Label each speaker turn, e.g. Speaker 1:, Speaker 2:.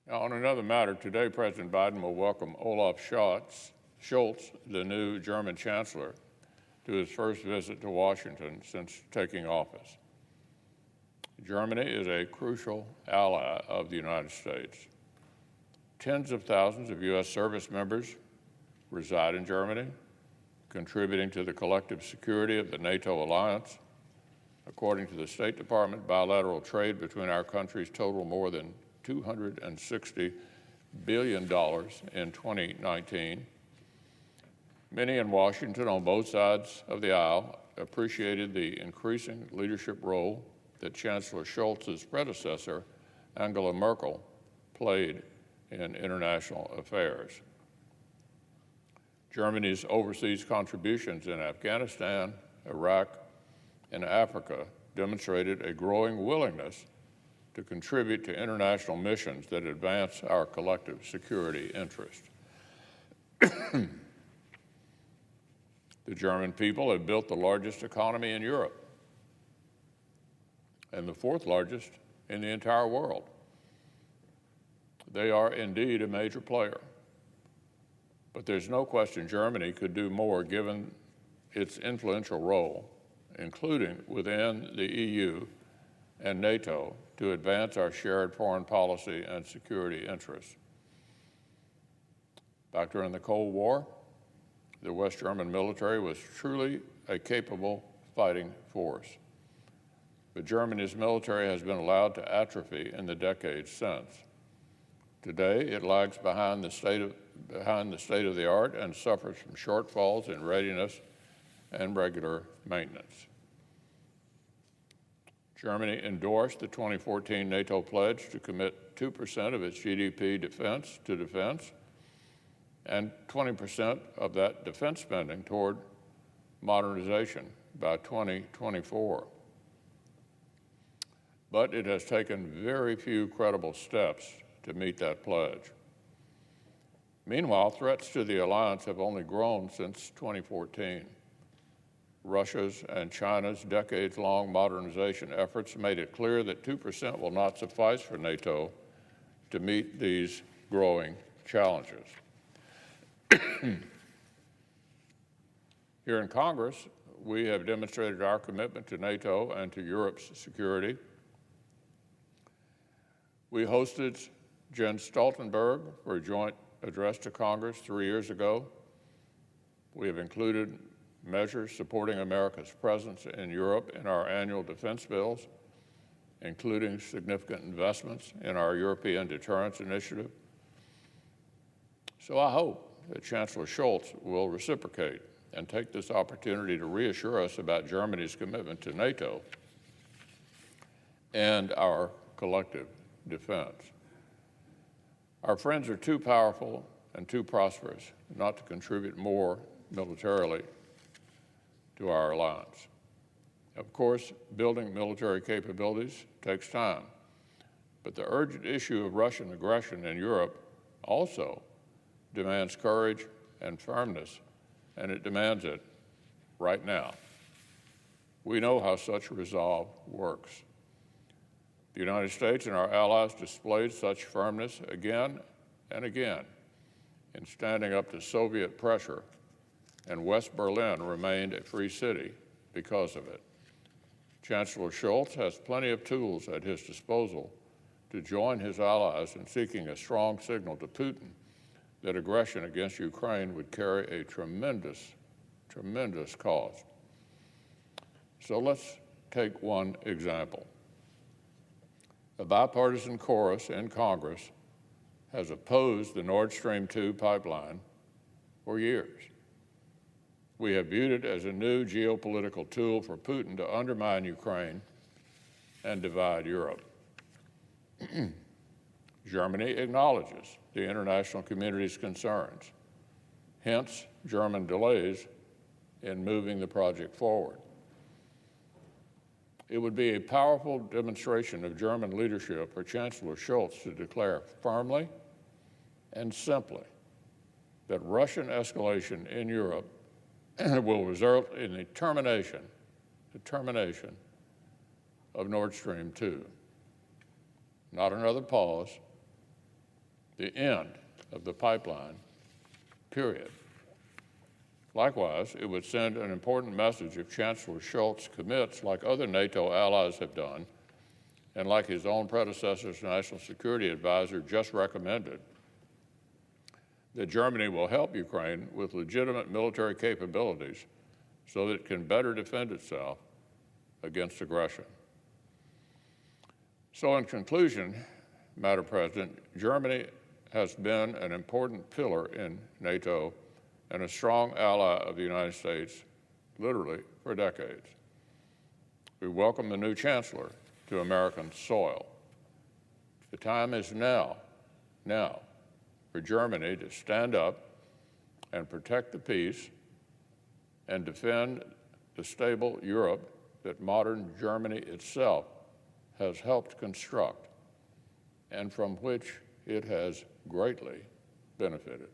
Speaker 1: Now, on another matter, today President Biden will welcome Olaf Schultz, the new German Chancellor, to his first visit to Washington since taking office. Germany is a crucial ally of the United States. Tens of thousands of U.S. service members reside in Germany, contributing to the collective security of the NATO alliance. According to the State Department, bilateral trade between our countries totaled more than $260 billion in 2019. Many in Washington on both sides of the aisle appreciated the increasing leadership role that Chancellor Scholz's predecessor, Angela Merkel, played in international affairs. Germany's overseas contributions in Afghanistan, Iraq, and Africa demonstrated a growing willingness to contribute to international missions that advance our collective security interest. The German people have built the largest economy in Europe and the fourth largest in the entire world. They are indeed a major player. But there's no question Germany could do more given its influential role, including within the EU and NATO, to advance our shared foreign policy and security interests. Back during the Cold War, the West German military was truly a capable fighting force. But Germany's military has been allowed to atrophy in the decades since. Today, it lags behind the state of the art and suffers from shortfalls in readiness and regular maintenance. Germany endorsed the 2014 NATO pledge to commit 2% of its GDP to defense and 20% of that defense spending toward modernization by 2024. But it has taken very few credible steps to meet that pledge. Meanwhile, threats to the alliance have only grown since 2014. Russia's and China's decades-long modernization efforts made it clear that 2% will not suffice for NATO to meet these growing challenges. Here in Congress, we have demonstrated our commitment to NATO and to Europe's security. We hosted Jens Stoltenberg for a joint address to Congress 3 years ago. We have included measures supporting America's presence in Europe in our annual defense bills, including significant investments in our European Deterrence Initiative. So I hope that Chancellor Scholz will reciprocate and take this opportunity to reassure us about Germany's commitment to NATO and our collective defense. Our friends are too powerful and too prosperous not to contribute more militarily to our alliance. Of course, building military capabilities takes time, but the urgent issue of Russian aggression in Europe also demands courage and firmness, and it demands it right now. We know how such resolve works. The United States and our allies displayed such firmness again and again in standing up to Soviet pressure, and West Berlin remained a free city because of it. Chancellor Scholz has plenty of tools at his disposal to join his allies in seeking a strong signal to Putin that aggression against Ukraine would carry a tremendous, tremendous cost. So let's take one example. A bipartisan chorus in Congress has opposed the Nord Stream 2 pipeline for years. We have viewed it as a new geopolitical tool for Putin to undermine Ukraine and divide Europe. Germany acknowledges the international community's concerns, hence German delays in moving the project forward. It would be a powerful demonstration of German leadership for Chancellor Scholz to declare firmly and simply that Russian escalation in Europe will result in the termination of Nord Stream 2. Not another pause, the end of the pipeline, period. Likewise, it would send an important message if Chancellor Schultz commits, like other NATO allies have done, and like his own predecessor's national security advisor just recommended, that Germany will help Ukraine with legitimate military capabilities so that it can better defend itself against aggression. So in conclusion, Madam President, Germany has been an important pillar in NATO and a strong ally of the United States, literally, for decades. We welcome the new Chancellor to American soil. The time is now for Germany to stand up and protect the peace and defend the stable Europe that modern Germany itself has helped construct and from which it has greatly benefited.